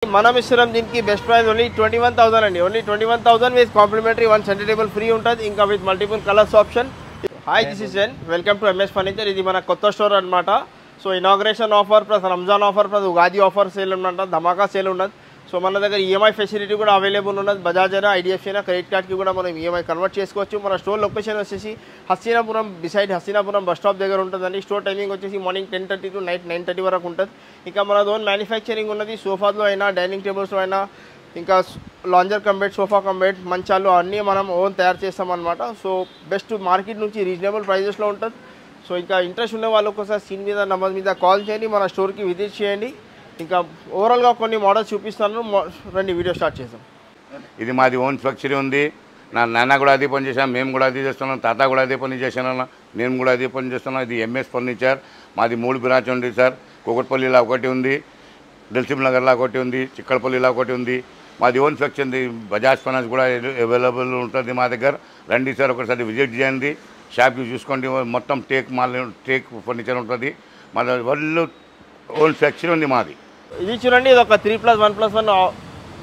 మనం ఇస్తున్నాం దీనికి బెస్ట్ ప్రైస్ ఓన్లీ 21,000 అండి. Only 21,000 with complimentary 1 centre table free ఉంటుంది. ఇంకా with multiple colours option. Hi, this is Jen. Welcome to MS furniture. ఇది మన కొత్త స్టోర్ అనమాట. So inauguration offer plus Ramzan offer plus Ugadi offer sale ఉన్నమాట. ధమాకా సేల్ ఉన్నది. సో మన దగ్గర ఈఎంఐ ఫెసిలిటీ కూడా అవైలబుల్ ఉన్నది. బజాజ్ అయినా ఐడిఎఫ్సి అయినా క్రెడిట్ కార్డ్కి కూడా మనం ఈఎంఐ కన్వర్ట్ చేసుకోవచ్చు. మన స్టోర్ లొకేషన్ వచ్చేసి Hastinapuram, beside Hastinapuram bus stop దగ్గర ఉంటుందండి. స్టోర్ టైమింగ్ వచ్చేసి మార్నింగ్ 10:30 టు నైట్ 9:30 వరకు ఉంటుంది. ఇంకా మన ఓన్ మ్యానుఫ్యాక్చరింగ్ ఉన్నది. సోఫాలో అయినా డైనింగ్ టేబుల్స్లో అయినా ఇంకా లాంజర్ కంబెడ్, సోఫా కంబెడ్, మంచాలు అన్నీ మనం ఓన్ తయారు చేస్తామన్నమాట. సో బెస్ట్ మార్కెట్ నుంచి రీజనబుల్ ప్రైజెస్లో ఉంటుంది. సో ఇంకా ఇంట్రెస్ట్ ఉన్న వాళ్ళు ఒకసారి స్క్రీన్ మీద నెంబర్ మీద కాల్ చేయండి, మన స్టోర్కి విజిట్ చేయండి. ఇంకా ఓవరాల్గా కొన్ని మోడల్స్ చూపిస్తాను. రండి వీడియో స్టార్ట్ చేద్దాం. ఇది మాది ఓన్ ఫ్యాక్టరీ ఉంది. నా నాన్న కూడా అదే పని చేశాను, మేము కూడా అదే చేస్తున్నాం, తాత కూడా అదే పని చేశాను, నేను కూడా అదే పని చేస్తున్నాం. ఇది ఎంఎస్ ఫర్నిచర్. మాది 3 బ్రాంచ్ ఉంది సార్. కూకట్పల్లిలో ఒకటి ఉంది, దిల్సుఖ్ నగర్లో ఒకటి ఉంది, చిక్కడపల్లిలో ఒకటి ఉంది. మాది ఓన్ ఫ్యాక్టరీ ఉంది. బజాజ్ ఫైనాన్స్ కూడా అవైలబుల్ ఉంటుంది మా దగ్గర. రండి సార్, ఒకసారి విజిట్ చేయండి, షాప్కి చూసుకోండి. మొత్తం టేక్ ఫర్నిచర్ ఉంటుంది. మన వాళ్ళు ఓన్ ఫ్యాక్టరీ ఉంది మాది. ఇది చూడండి, ఇది ఒక 3+1+1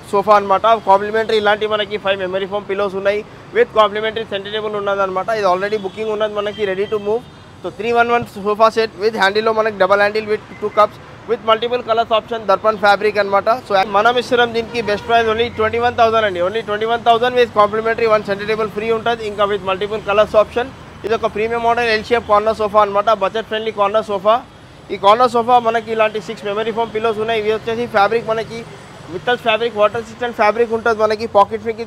సోఫా అనమాట. కాంప్లిమెంటరీ ఇలాంటి మనకి 5 మెమరీ ఫోమ్ పిలోస్ ఉన్నాయి. విత్ కాంప్లిమెంటరీ సెంటర్ టేబుల్ ఉన్నదన్నమాట. ఇది ఆల్రెడీ బుకింగ్ ఉన్నది మనకి, ready to move. So 3-1-1 sofa set with హ్యాండిల్లో మనకి double handle with 2 cups with multiple colours option, Darpan fabric అనమాట. సో మనం ఇస్తున్నాం దీనికి బెస్ట్ ప్రైస్ ఓన్లీ 21,000 అండి. Only 21,000 with complimentary 1 centre table free ఉంటుంది. ఇంకా విత్ మల్టిపుల్ కలర్స్ ఆప్షన్. ఇది ఒక premium model L shape corner sofa అనమాట. Budget friendly corner sofa. ఈ కార్నర్ సోఫా మనకి ఇలాంటి 6 మెమరీ ఫోమ్ పిలోస్ ఉన్నాయి. ఇవి వచ్చేసి ఫ్యాబ్రిక్ మనకి వితల్ ఫ్యాబ్రిక్, వాటర్ రెసిస్టెంట్ ఫ్యాబ్రిక్ ఉంటుంది మనకి. పాకెట్ ఫ్రీకి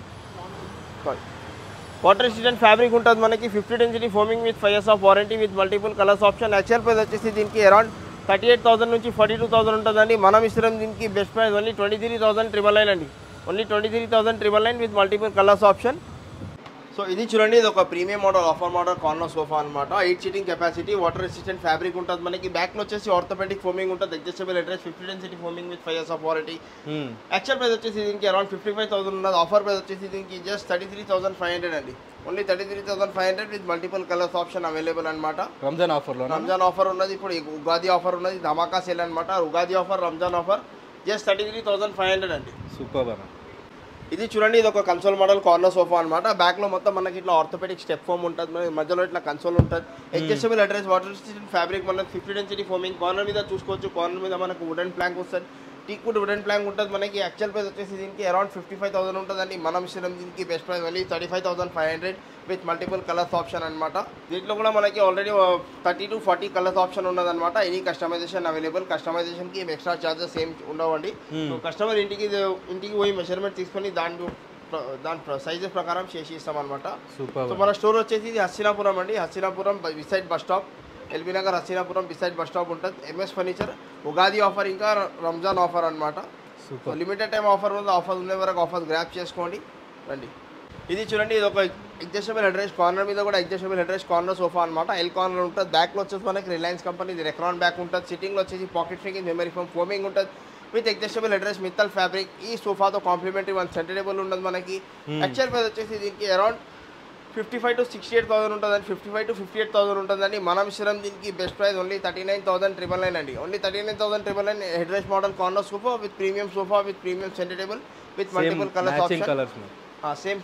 వాటర్ రెసిస్టెంట్ ఫ్యాబ్రిక్ ఉంటుంది మనకి. 50 density foaming with 5 years of warranty with multiple colours option. Actual price వచ్చేసి దీనికి అరౌండ్ 38,000 నుంచి 42,000 ఉంటుందండి. మనం ఇస్తున్నాం దీనికి బెస్ట్ ప్రైస్ ఓన్లీ 23,999 అండి. Only 23,999 with multiple colours option. So ఇది చూడండి, ఇది ఒక premium model offer model corner sofa అనమాట. 8 seating capacity, water resistant fabric ఉంటుంది మనకి. బ్యాక్లో వచ్చేసి ఆర్థోపెడిక్ ఫోమింగ్ ఉంటుంది. Adjustable headrest, 50 density foaming with 5 years of warranty. Actual price వచ్చేసి దీనికి అరౌండ్ 55,000 ఉన్నది. ఆఫర్ ప్రైస్ వచ్చేసి దీనికి జస్ట్ 33,500 అండి. Only 33,500 with multiple colours option available అనమాట. రంజాన్ ఆఫర్ ఉన్నది. ఇప్పుడు ఉగాది ఆఫర్ ఉన్నది, ధమాకా సేల్ అనమాట. Ugadi offer, Ramzan offer just 33,500 అండి. సూపర్ అన్న. ఇది చూడండి, ఇది ఒక కన్సోల్ మోడల్ కార్నర్ సోఫా అనమాట. బ్యాక్లో మొత్తం మనకి ఇట్లా ఆర్థోపెడిక్ స్టెప్ ఫోమ్ ఉంటుంది, మధ్యలో ఇట్లా కన్సోల్ ఉంటుంది. Adjustable headrest, water resistant fabric మనకి 50 డెన్సిటీ ఫోమింగ్. కార్నర్ మీద చూసుకోవచ్చు, కార్నర్ మీద మనకు వుడెన్ ప్లాంక్ వస్తుంది. టీక్వుడ్ వుడెన్ ప్లాంక్ ఉంటుంది మనకి. యాక్చువల్ ప్రైస్ వచ్చేసి దీనికి అరౌండ్ 55,000 ఉంటుందండి. మనం ఇస్తున్నాం దీనికి best price only 35,500 with multiple colours option అనమాట. దీంట్లో కూడా మనకి ఆల్రెడీ 30 to 40 కలర్స్ ఆప్షన్ ఉన్నదన్నమాట. Any customisation available. కస్టమైజేషన్కి ఎక్స్ట్రా ఛార్జెస్ ఏం ఉండవండి. సో కస్టమర్ ఇంటికి పోయి మెజర్మెంట్ తీసుకొని దాని సైజెస్ ప్రకారం చేసి ఇస్తామన్నమాట. సో మన స్టోర్ వచ్చేసి ఇది హస్తినాపురం అండి. Hastinapuram beside bus stop, LB Nagar Hastinapuram beside bus stop ఉంటుంది. ఎంఎస్ ఫర్నిచర్ ఉగాది ఆఫర్ ఇంకా రంజాన్ ఆఫర్ అనమాట. సో లిమిటెడ్ టైం ఆఫర్ ఉంది. ఆఫర్ ఉండే వరకు ఆఫర్ గ్రాప్ చేసుకోండి. రండి. ఇది చూడండి, ఇది ఒక అడ్జస్టబుల్ అడ్రస్. కార్నర్ మీద కూడా అడ్జస్టబుల్ అడ్రస్ కార్నర్ సోఫా అనమాట. ఎల్ కార్నర్ ఉంటుంది. బ్యాక్లో వచ్చేసి మనకి రిలయన్స్ కంపెనీ రెక్రాన్ బ్యాక్ ఉంటుంది. సిట్టింగ్లో వచ్చేసి పాకెట్ ఫ్రీకి మెమరీ ఫోమ్ ఫోమింగ్ ఉంటుంది with adjustable address Mittal fabric. ఈ సోఫాతో కాంప్లిమెంటరీ 1 సెంటర్ టేబుల్ ఉండదు మనకి. యాక్చువల్ ప్రైస్ వచ్చేసి దీనికి అరౌండ్ 55,000 to 68,000 ఉంటుందండి. 55,000 to 58,000 ఉంటుందండి. మనం ఇస్తున్నాం దీనికి బెస్ట్ ప్రైస్ ఓన్లీ 39,999 అండి. Only 39,999 head rest model corner sofa with premium centre table with multiple colours option. Same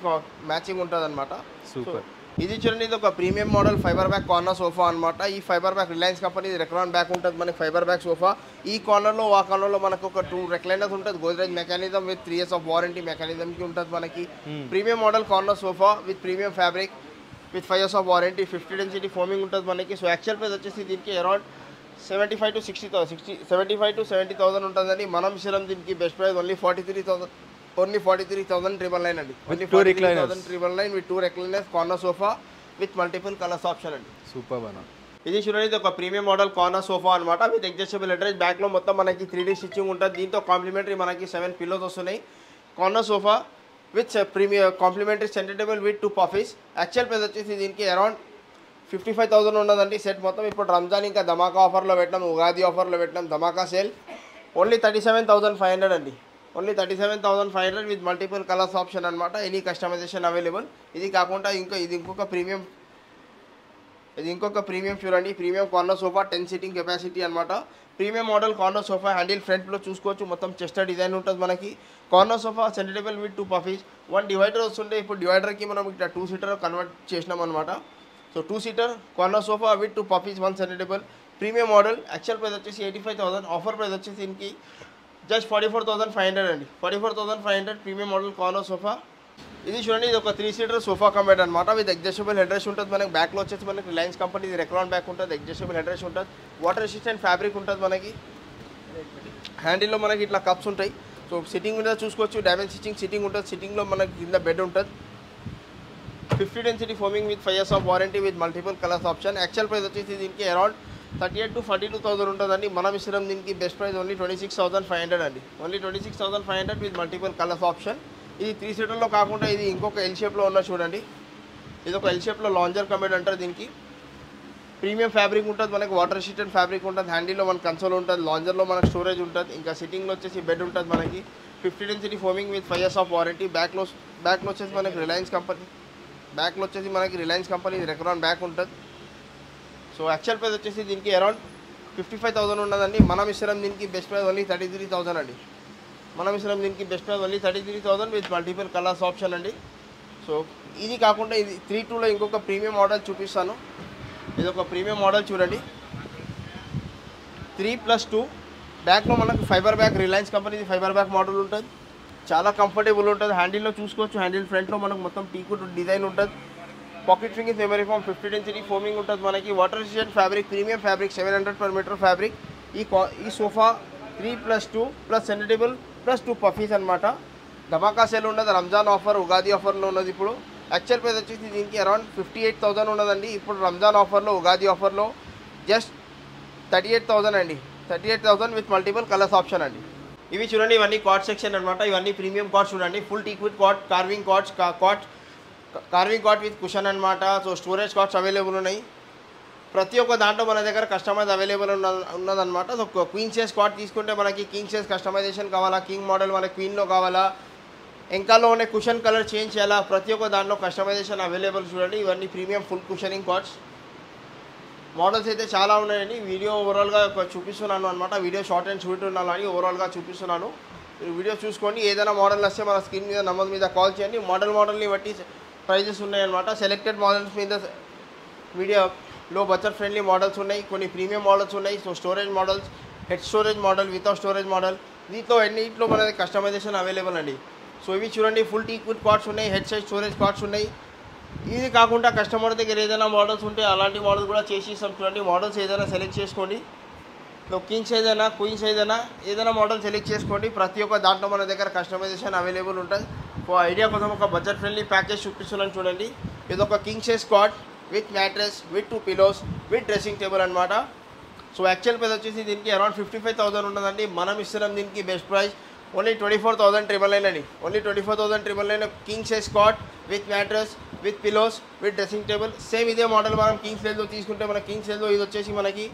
matching ఉంటుంది అనమాట. సూపర్. ఇది చూడండి, ఇది ఒక premium model fibre back corner sofa అనమాట. ఈ fibre back Reliance company Recron back ఉంటుంది మనకి. Fibre back sofa. ఈ కార్నర్లో ఆ కార్నర్లో మనకు ఒక 2 రెక్లైనర్స్ ఉంటుంది. Godrej mechanism with 3 years of warranty మెకానిజంకి ఉంటుంది మనకి. Premium model corner sofa with premium fabric with 5 years of warranty, 50 density foaming ఉంటుంది మనకి. సో యాక్చువల్ ప్రైస్ వచ్చేసి దీనికి అరౌండ్ 75,000 to 70,000 ఉంటుందండి. మనం ఇస్తున్నాం దీనికి బెస్ట్ ప్రైస్ ఓన్లీ 43,000, ఓన్లీ 43,999 అండి. Only 43,999 with 2 recliners corner sofa with multiple colours option అండి. సూపర్ అన్న. ఇది చూడండి, ఇది ఒక ప్రీమియం మోడల్ కార్నర్ సోఫా అనమాట. With adjustable headrest. బ్యాక్లో మొత్తం మనకి 3D స్టిచ్చింగ్ ఉంటుంది. దీంతో కాంప్లిమెంటరీ మనకి 7 పిల్లోస్ వస్తున్నాయి. Corner sofa with premium complementary centre table with 2 puffies. Actual price వచ్చేసి దీనికి అరౌండ్ 55,000 ఉన్నదండి సెట్ మొత్తం. ఇప్పుడు రంజాన్ ఇంకా ధమాకా ఆఫర్లో పెట్టినాం, ఉగాది ఆఫర్లో పెట్టినాం, ధమాకా సేల్. ఓన్లీ 37,500 అండి. Only 37,500 with multiple colours option అనమాట. Any customisation available. ఇది కాకుండా ఇంకొక ప్రీమియం ఇది ఇంకొక ప్రీమియం చూడండి, premium corner sofa 10 seating capacity అనమాట. Premium model corner sofa. Handle ఫ్రంట్లో చూసుకోవచ్చు, మొత్తం చెస్టర్ డిజైన్ ఉంటుంది మనకి. Corner sofa centre table with 2 puffies. 1 divider వస్తుంటే ఇప్పుడు డివైడర్కి మనం ఇట్లా 2 సీటర్ కన్వర్ట్ చేసినాం అనమాట. So 2 seater corner sofa with 2 puffies, 1 centre table. Premium model. Actual price వచ్చేసి 85,000. ఆఫర్ ప్రైస్ వచ్చేసి దీనికి జస్ట్ 44,500 అండి. 44,500 ప్రీమియం మోడల్ కార్నర్ సోఫా. ఇది చూడండి, ఇది ఒక 3 సీటర్ సోఫా కంబైడ్ అనమాట. విత్ అడ్జస్టబుల్ హెడ్ రెస్ట్ ఉంటుంది మనకి. బ్యాక్లో వచ్చేసి మనకి రిలయన్స్ కంపెనీ రెక్లాన్ బ్యాక్ ఉంటుంది, అడ్జస్టబుల్ హెడ్ రెస్ట్ ఉంటుంది, వాటర్ రెసిస్టెంట్ ఫ్యాబ్రిక్ ఉంటుంది మనకి. హ్యాండిల్లో మనకి ఇట్లా కప్స్ ఉంటాయి. సో సిట్టింగ్ మీద చూసుకోవచ్చు, డ్యామేజ్ సిట్టింగ్ ఉంటుంది. సిట్టింగ్లో మనకి కింద బెడ్ ఉంటుంది. 50 density foaming with 5 years of warranty with multiple colours option. Actual price వచ్చేసి దీనికి అరౌండ్ 38,000 to 42,000 ఉంటుందండి. మనం ఇస్తున్నాం దీనికి బెస్ట్ ప్రైస్ ఓన్లీ 26,500 అండి. Only 26,500 with multiple colours option. ఇది 3 సీటర్లో కాకుండా ఇది ఇంకొక ఎల్ షేప్లో ఉన్న చూడండి. ఇది ఒక ఎల్ షేప్లో లాంజర్ కమెడ్ అంటారు దీనికి. ప్రీమియం ఫ్యాబ్రిక్ ఉంటుంది మనకి, వాటర్ రెసిస్టెంట్ ఫ్యాబ్రిక్ ఉంటుంది. హ్యాండిల్లో మనకి కన్సోల్ ఉంటుంది, లాంజర్లో మనకి స్టోరేజ్ ఉంటుంది. ఇంకా సిట్టింగ్లో వచ్చేసి బెడ్ ఉంటుంది మనకి. 50 density foaming with 5 years of warranty. బ్యాక్లో వచ్చేసి మనకి రిలయన్స్ కంపెనీ రెక్లాన్ బ్యాక్ ఉంటుంది. సో యాక్చువల్ ప్రైస్ వచ్చేసి దీనికి అరౌండ్ 55,000 ఉన్నదండి. మనం ఇస్తున్నాం దీనికి బెస్ట్ ప్రైస్ ఓన్లీ 33,000 అండి. మనం ఇస్తున్నాం దీనికి best price only 33,000 with multiple colours option అండి. సో ఇది కాకుండా ఇది 3.2లో ఇంకొక ప్రీమియం మోడల్ చూపిస్తాను. ఇది ఒక ప్రీమియం మోడల్ చూడండి, 3+2. బ్యాక్లో మనకు fibre back, Reliance company fibre back model ఉంటుంది. చాలా కంఫర్టబుల్ ఉంటుంది. హ్యాండిల్లో చూసుకోవచ్చు, హ్యాండిల్ ఫ్రంట్లో మనకు మొత్తం టీకుడ్ డిజైన్ ఉంటుంది. Pocket fingers memory foam 50 density foaming ఉంటుంది మనకి. Water resistant fabric, premium fabric, 700 per meter fabric. ఈ sofa 3+2 plus centre table plus 2 puffies అనమాట. ధమాకా సేల్ ఉన్నది, రంజాన్ ఆఫర్, ఉగాది ఆఫర్లో ఉన్నది. ఇప్పుడు యాక్చువల్ ప్రైస్ వచ్చేసి దీనికి అరౌండ్ 58,000 ఉన్నదండి. ఇప్పుడు రంజాన్ ఆఫర్లో, ఉగాది ఆఫర్లో జస్ట్ 38,000 అండి. 38,000 విత్ మల్టిపుల్ కలర్స్ ఆప్షన్ అండి. ఇవి చూడండి, ఇవన్నీ కాట్ సెక్షన్ అనమాట. ఇవన్నీ ప్రీమియం కాట్స్ చూడండి. Full teak with cot, carving cot with cushion అనమాట. సో స్టోరేజ్ కాట్స్ అవైలబుల్ ఉన్నాయి. ప్రతి ఒక్క దాంట్లో మన దగ్గర కస్టమైజ్ అవైలబుల్ ఉన్నదన్నమాట. సో క్వీన్ సైజ్ కాట్ తీసుకుంటే మనకి కింగ్ సైజ్ కస్టమైజేషన్ కావాలా, కింగ్ మోడల్ మనకి క్వీన్లో కావాలా, ఎంకాలో ఉండే కుషన్ కలర్ చేంజ్ చేయాలా, ప్రతి ఒక్క దాంట్లో కస్టమైజేషన్ అవైలబుల్ చూడండి. ఇవన్నీ premium full cushioning cots. Models అయితే చాలా ఉన్నాయండి. వీడియో ఓవరాల్గా చూపిస్తున్నాను అనమాట. వీడియో షార్ట్ అండ్ స్వీట్ ఉండాలని ఓవరాల్గా చూపిస్తున్నాను. మీరు వీడియో చూసుకోండి. ఏదైనా మోడల్ వస్తే మన స్క్రీన్ మీద నెంబర్ మీద కాల్ చేయండి. మోడల్ని బట్టి ప్రైజెస్ ఉన్నాయన్నమాట. సెలెక్టెడ్ మోడల్స్ మీద వీడియో లో బడ్జెట్ ఫ్రెండ్లీ మోడల్స్ ఉన్నాయి, కొన్ని ప్రీమియం మోడల్స్ ఉన్నాయి. So storage models, head storage model, without storage model, ఎన్నింటిలో మనది కస్టమైజేషన్ అవైలబుల్ అండి. సో ఇవి చూడండి, ఫుల్ టీక్ విత్ కార్డ్స్ ఉన్నాయి, హెడ్ సైజ్ స్టోరేజ్ కార్డ్స్ ఉన్నాయి. ఇది కాకుండా కస్టమర్ దగ్గర ఏదైనా మోడల్స్ ఉంటే అలాంటి మోడల్స్ కూడా చేసి ఇస్తాం చూడండి. మోడల్స్ ఏదైనా సెలెక్ట్ చేసుకోండి. సో కింగ్ సైజ్ అయినా, క్వీన్ సైజ్ అయినా ఏదైనా మోడల్ సెలెక్ట్ చేసుకోండి. ప్రతి ఒక్క దాంట్లో మన దగ్గర కస్టమైజేషన్ అవైలబుల్ ఉంటుంది. సో ఐడియా కోసం ఒక బడ్జెట్ ఫ్రెండ్లీ ప్యాకేజ్ చూపిస్తున్నాను చూడండి. ఇది ఒక king size cot with mattress, with 2 pillows, with dressing table అనమాట. సో యాక్చువల్ ప్రైస్ వచ్చేసి దీనికి అరౌండ్ 55,000 ఉన్నదండి. మనం ఇస్తున్నాం దీనికి బెస్ట్ ప్రైస్ ఓన్లీ 24,999 అండి. Only 24,999 king size cot with mattress, with pillows, with dressing table. Same ఇదే మోడల్ మనం కింగ్ సైజ్లో తీసుకుంటే మన కింగ్ సైజ్లో ఇది వచ్చేసి మనకి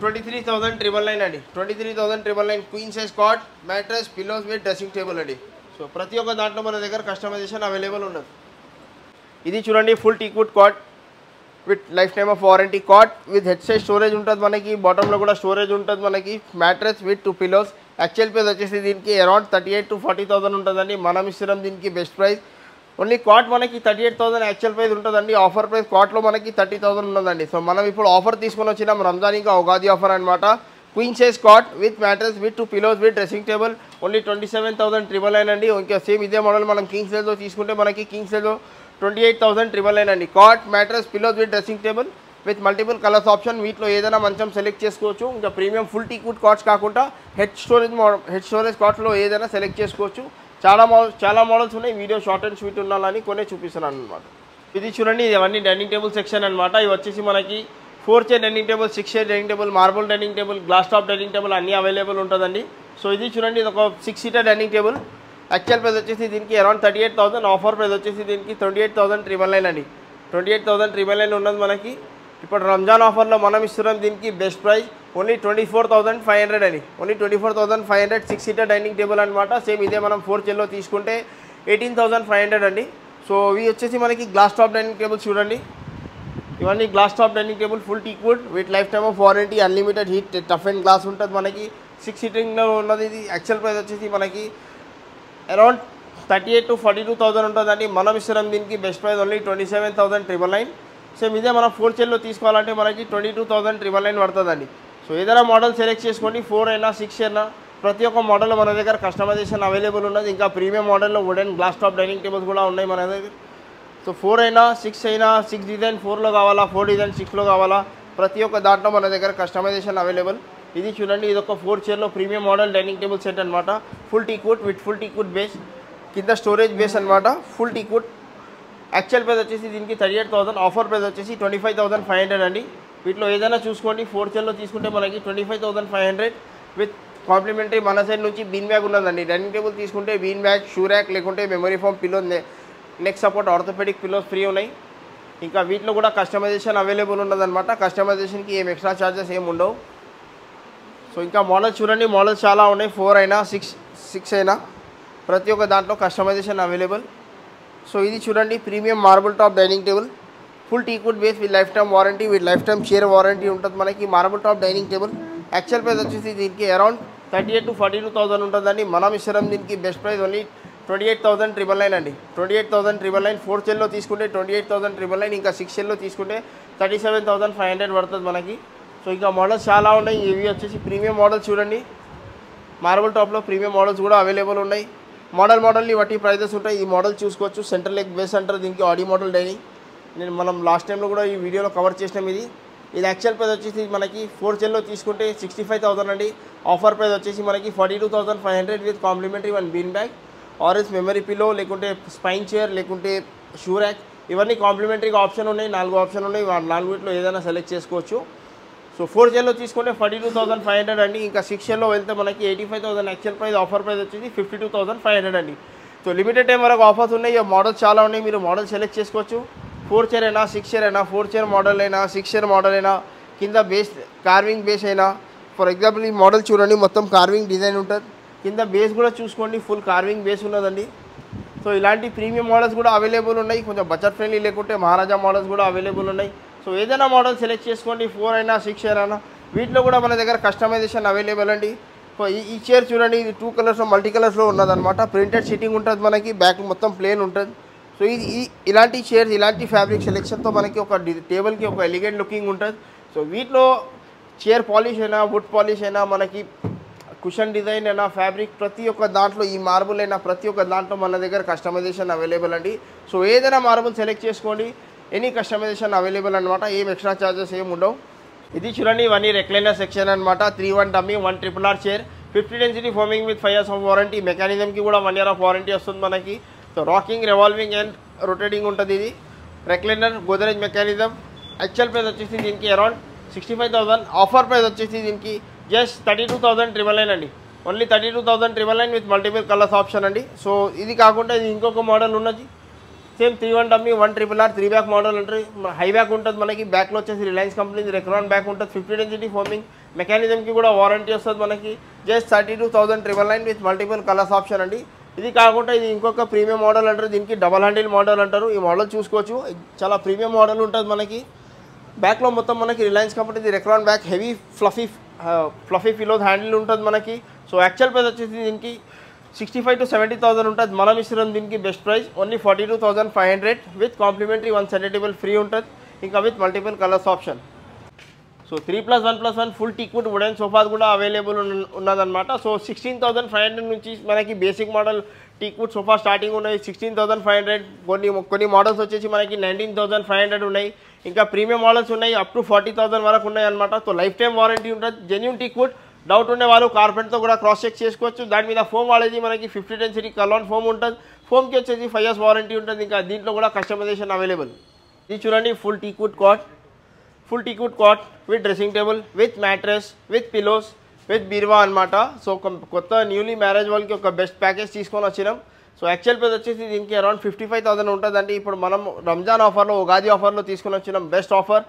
23,999 అండి. 23,999 queen size cot, mattress, pillows with dressing table అండి. సో ప్రతి ఒక్క దాంట్లో మన దగ్గర కస్టమైజేషన్ అవైలబుల్ ఉన్నది. ఇది చూడండి, full teakwood cot with lifetime of warranty cot with head size storage ఉంటుంది మనకి. బాటంలో కూడా స్టోరేజ్ ఉంటుంది మనకి. Mattress with 2 pillows. Actual price వచ్చేసి దీనికి అరౌండ్ 38,000 to 40,000 ఉంటుందండి. మనం ఇస్తున్నాం దీనికి బెస్ట్ ప్రైస్ ఓన్లీ కాట్ మనకి 38,000 యాక్చువల్ ప్రైస్ ఉంటుందండి. ఆఫర్ ప్రైస్ కాట్లో మనకి 30,000 ఉన్నదండి. సో మనం ఇప్పుడు ఆఫర్ తీసుకొని వచ్చినాం, రంజాన్ ఇంకా ఉగాది ఆఫర్ అనమాట. Queen size cot with mattress, with 2 pillows, with dressing table only 27,999 అండి. ఇంకా సేమ్ ఇదే మోడల్ మనం కింగ్ సైజ్లో తీసుకుంటే మనకి కింగ్ సైజ్లో 28,999 అండి. Cot, mattress, pillows with dressing table with multiple colours option. వీటిలో ఏదైనా మంచం సెలెక్ట్ చేసుకోవచ్చు. ఇంకా ప్రీమియం ఫుల్ టీక్వుడ్ కాట్స్ కాకుండా హెడ్ స్టోరేజ్ కాట్స్లో ఏదైనా సెలెక్ట్ చేసుకోవచ్చు. చాలా మోడల్స్ ఉన్నాయి. వీడియో షార్ట్ అండ్ స్వీట్ ఉండాలని కొనే చూపిస్తున్నాను అనమాట. ఇది చూడండి, ఇవన్నీ డైనింగ్ టేబుల్ సెక్షన్ అనమాట. ఇవి వచ్చేసి మనకి 4 chair dining table, 6 chair dining table, marble dining table, glass top dining table అన్నీ అవైలబుల్ ఉంటుందండి. సో ఇది చూడండి, ఇది ఒక 6 seater dining table. Actual price వచ్చేసి దీనికి అరౌండ్ 38,000. ఆఫర్ ప్రైస్ వచ్చేసి దీనికి 28,999 అండి. 28,999 ఉన్నది మనకి. ఇప్పుడు రంజాన్ ఆఫర్లో మనం ఇస్తున్నాం దీనికి బెస్ట్ ప్రైస్ ఓన్లీ 24,500 అండి. ఓన్లీ 24,500 6 సీటర్ డైనింగ్ టేబుల్ అనమాట. సేమ్ ఇదే మనం 4 చైర్లో తీసుకుంటే 18,500 అండి. సో ఇవి వచ్చేసి మనకి గ్లాస్ టాప్ డైనింగ్ టేబుల్ చూడండి. ఇవన్నీ glass top dining table full teakwood with lifetime of warranty, unlimited heat, tough and glass ఉంటుంది మనకి. 6 సీటింగ్లో ఉన్నది. ఇది యాక్చువల్ ప్రైస్ వచ్చేసి మనకి అరౌండ్ 38,000 to 42,000 ఉంటుందండి. మనం ఇస్తున్నాం దీనికి బెస్ట్ ప్రైస్ ఓన్లీ 27,999. సేమ్ ఇదే మనం 4 చైర్లో తీసుకోవాలంటే మనకి 22,999 పడుతుందండి. సో ఏదైనా మోడల్ సెలెక్ట్ చేసుకోండి, 4 అయినా 6 అయినా ప్రతి ఒక్క మోడల్లో మన దగ్గర కస్టమైజేషన్ అవైలబుల్ ఉన్నది. ఇంకా ప్రీమియం మోడల్లో wooden glass top dining tables కూడా ఉన్నాయి మన దగ్గర. సో 4 అయినా 6 అయినా, 6 డిజైన్ 4లో కావాలా, 4 డిజైన్ 6లో కావాలా, ప్రతి ఒక్క దాంట్లో మన దగ్గర కస్టమైజేషన్ అవైలబుల్. ఇది చూడండి, ఇది ఒక 4 చైర్లో premium model dining table set అనమాట. Full teakwood with full teakwood base, కింద స్టోరేజ్ బేస్ అనమాట. Full teakwood. యాక్చువల్ ప్రైస్ వచ్చేసి దీనికి 38,000, ఆఫర్ ప్రైస్ వచ్చేసి 25,500 అండి. వీటిలో ఏదైనా చూసుకోండి. 4 చైర్లో తీసుకుంటే మనకి 25,500 విత్ కాంప్లిమెంటరీ మన సైడ్ నుంచి బీన్ బ్యాగ్ ఉన్నదండి. డైనింగ్ టేబుల్ తీసుకుంటే బీన్ బ్యాగ్, షూ ర్యాక్, లేకుంటే memory foam pillow, neck support, orthopaedic pillows free ఉన్నాయి. ఇంకా వీటిలో కూడా కస్టమైజేషన్ అవైలబుల్ ఉన్నదన్నమాట. కస్టమైజేషన్కి ఏం ఎక్స్ట్రా ఛార్జెస్ ఏమి ఉండవు. సో ఇంకా మోడల్స్ చూడండి, మోడల్స్ చాలా ఉన్నాయి. 4 అయినా 6 అయినా ప్రతి ఒక్క దాంట్లో కస్టమైజేషన్ అవైలబుల్. సో ఇది చూడండి, premium marble top dining table full teakwood base with life time warranty, with life time chair warranty ఉంటుంది మనకి. Marble top dining table actual price వచ్చేసి దీనికి అరౌండ్ 38,000 to 42,000 ఉంటుందండి. మనం ఇస్తాం దీనికి బెస్ట్ ప్రైస్ ఓన్లీ 28,999 అండి. 28,999. 4 చైర్లో తీసుకుంటే 28,999. ఇంకా 6 చైర్లో తీసుకుంటే 37,500 పడుతుంది మనకి. సో ఇంకా మోడల్స్ చాలా ఉన్నాయి. ఇవి వచ్చేసి ప్రీమియం మోడల్స్ చూడండి. మార్బుల్ టాప్లో ప్రీమియం మోడల్స్ కూడా అవైలబుల్ ఉన్నాయి. మోడల్ని బట్టి ప్రైజెస్ ఉంటాయి. ఈ మోడల్ చూసుకోవచ్చు. సెంట్రల్ లెగ్ బేస్ అంటారు దీనికి. ఆడి మోడల్ డైనింగ్ మనం లాస్ట్ టైంలో కూడా ఈ వీడియోలో కవర్ చేసినాం. ఇది యాక్చువల్ ప్రైస్ వచ్చేసి మనకి 4 చైర్లో తీసుకుంటే 65,000 అండి. ఆఫర్ ప్రైస్ వచ్చేసి మనకి 42,500 with complimentary 1 bean bag, orange memory pillow, లేకుంటే స్పైన్ చైర్, లేకుంటే షూ ర్యాక్, ఇవన్నీ కాంప్లిమెంటరీగా ఆప్షన్ ఉన్నాయి. 4 ఆప్షన్ ఉన్నాయి. 4 ఏదైనా సెలెక్ట్ చేసుకోవచ్చు. సో 4 చైర్లో తీసుకుంటే 42,500 అండి. ఇంకా 6 చైర్లో వెళ్తే మనకి 85,000 యాక్చువల్ ప్రైస్, ఆఫర్ ప్రైస్ వచ్చేసి 52,500 అండి. సో లిమిటెడ్ టైం వరకు ఆఫర్స్ ఉన్నాయి. మోడల్స్ చాలా ఉన్నాయి, మీరు మోడల్ సెలెక్ట్ చేసుకోవచ్చు. 4 చైర్ అయినా 6 చైర్ అయినా, 4 చైర్ మోడల్ అయినా 6 చైర్ మోడల్ అయినా, కింద బేస్ కార్వింగ్ బేస్ అయినా. ఫర్ ఎగ్జాంపుల్ ఈ మోడల్ చూడండి, మొత్తం కార్వింగ్ డిజైన్ ఉంటుంది. కింద బేస్ కూడా చూసుకోండి, ఫుల్ కార్వింగ్ బేస్ ఉన్నదండి. సో ఇలాంటి ప్రీమియం మోడల్స్ కూడా అవైలబుల్ ఉన్నాయి. కొంచెం బడ్జెట్ ఫ్రెండ్లీ, లేకుంటే మహారాజా మోడల్స్ కూడా అవైలబుల్ ఉన్నాయి. సో ఏదైనా మోడల్ సెలెక్ట్ చేసుకోండి. 4 అయినా 6 చైర్ అయినా వీటిలో కూడా మన దగ్గర కస్టమైజేషన్ అవైలబుల్ అండి. సో ఈ చైర్ చూడండి, ఇది 2 కలర్స్లో మల్టీ కలర్స్లో ఉన్నదన్నమాట. ప్రింటెడ్ సిట్టింగ్ ఉంటుంది మనకి, బ్యాక్ మొత్తం ప్లేన్ ఉంటుంది. సో ఇలాంటి చైర్స్, ఇలాంటి ఫ్యాబ్రిక్ సెలెక్షన్తో మనకి ఒక టేబుల్కి ఒక ఎలిగెంట్ లుకింగ్ ఉంటుంది. సో వీటిలో చైర్ పాలిష్ అయినా, వుడ్ పాలిష్ అయినా, మనకి కుషన్ డిజైన్ అయినా, ఫ్యాబ్రిక్ ప్రతి ఒక్క దాంట్లో, ఈ మార్బుల్ అయినా ప్రతి ఒక్క దాంట్లో మన దగ్గర కస్టమైజేషన్ అవైలబుల్ అండి. సో ఏదైనా మార్బుల్ సెలెక్ట్ చేసుకోండి, ఎనీ కస్టమైజేషన్ అవైలబుల్ అనమాట. ఏం ఎక్స్ట్రా ఛార్జెస్ ఏమి ఉండవు. ఇది చూడండి, ఇవన్నీ రెక్లైనర్ సెక్షన్ అనమాట. 3-1 dummy, 1 RRR chair, 50 density foaming with 5 years of warranty. మెకానిజంకి కూడా 1 year ఆఫ్ వారంటీ వస్తుంది మనకి. So rocking, revolving and rotating ఉంటుంది. ఇది recliner Godrej mechanism. Actual price వచ్చేసి దీనికి అరౌండ్ 65,000, ఆఫర్ ప్రైస్ వచ్చేసి దీనికి జస్ట్ 32,999 అండి. Only 32,999 with multiple colours option అండి. సో ఇది కాకుండా ఇది ఇంకొక మోడల్ ఉన్నది. Same 3-1 dummy, 1 RRR 3 back model ఉంటుంది. హై బ్యాక్ ఉంటుంది మనకి. బ్యాక్లో వచ్చేసి రిలయన్స్ కంపెనీ రెక్రాన్ బ్యాక్ ఉంటుంది. 50 డెన్సిటీ ఫోమింగ్, మెకానిజంకి కూడా వారంటీ వస్తుంది మనకి. Just 32,999 with multiple colours option అండి. ఇది కాకుండా ఇది ఇంకొక ప్రీమియం మోడల్ అంటారు. దీనికి డబల్ హ్యాండిల్ మోడల్ అంటారు. ఈ మోడల్ చూసుకోవచ్చు, చాలా ప్రీమియం మోడల్ ఉంటుంది మనకి. బ్యాక్లో మొత్తం మనకి Reliance company Recron back, heavy fluffy pillows handle ఉంటుంది మనకి. సో యాక్చువల్ ప్రైస్ వచ్చేసి దీనికి 65,000 to 70,000 ఉంటుంది. మనం ఇస్తున్నాం దీనికి best price only 42,500 with complimentary 1 centre table free ఉంటుంది. ఇంకా with multiple colours option. So 3+1+1 full teakwood wooden sofas కూడా అవైలబుల్ ఉన్నదన్నమాట. సో 16,500 నుంచి మనకి basic model teakwood sofa starting ఉన్నాయి. 16,500. కొన్ని మోడల్స్ వచ్చేసి మనకి 19,500 ఉన్నాయి. ఇంకా ప్రీమియం మోడల్స్ ఉన్నాయి, అప్ టు 40,000 వరకు ఉన్నాయి అనమాట. సో లైఫ్ టైం వారంటీ ఉంటుంది. Genuine teakwood. డౌట్ ఉండే వాళ్ళు కార్పెంట్తో కూడా క్రాస్ చెక్ చేసుకోవచ్చు. దాని మీద ఫోమ్ వాడేది మనకి 50 డెన్సిటీ కలాన్ ఫోమ్ ఉంటుంది. ఫోమ్కి వచ్చేసి 5 years వారంటీ ఉంటుంది. ఇంకా దీంట్లో కూడా కస్టమైజేషన్ అవైలబుల్. ఇది చూడండి, full teakwood cot with dressing table, with mattress, with pillows, with బీరువా అనమాట. సో కొత్త న్యూలీ మ్యారేజ్ వాళ్ళకి ఒక బెస్ట్ ప్యాకేజ్ తీసుకొని వచ్చినాం. సో యాక్చువల్ ప్రైస్ వచ్చేసి దీనికి అరౌండ్ 55,000 ఉంటుందండి. ఇప్పుడు మనం రంజాన్ ఆఫర్లో, ఉగాది ఆఫర్లో తీసుకొని వచ్చినాం. బెస్ట్ ఆఫర్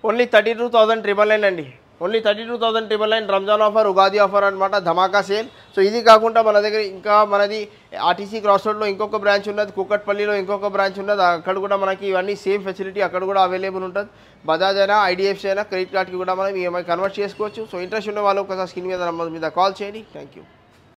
ఓన్లీ 32,999 అండి. Only 32,999 Ramzan offer, Ugadi offer అనమాట, ధమాకా సేల్. సో ఇది కాకుండా మన దగ్గర ఇంకా మనది ఆర్టీసీ క్రాస్ రోడ్లో ఇంకొక బ్రాంచ్ ఉన్నది, కూకట్పల్లిలో ఇంకొక బ్రాంచ్ ఉన్నది. అక్కడ కూడా మనకి ఇవన్నీ సేమ్ ఫెసిలిటీ అక్కడ కూడా అవైలబుల్ ఉంటుంది. బజాజ్ అయినా ఐడిఎఫ్సి అయినా క్రెడిట్ కార్డ్కి కూడా మనం ఈఎంఐ కన్వర్ట్ చేసుకోవచ్చు. సో ఇంట్రెస్ట్ ఉన్న వాళ్ళు ఒకసారి స్క్రీన్ మీద కాల్ చేయండి. Thank you.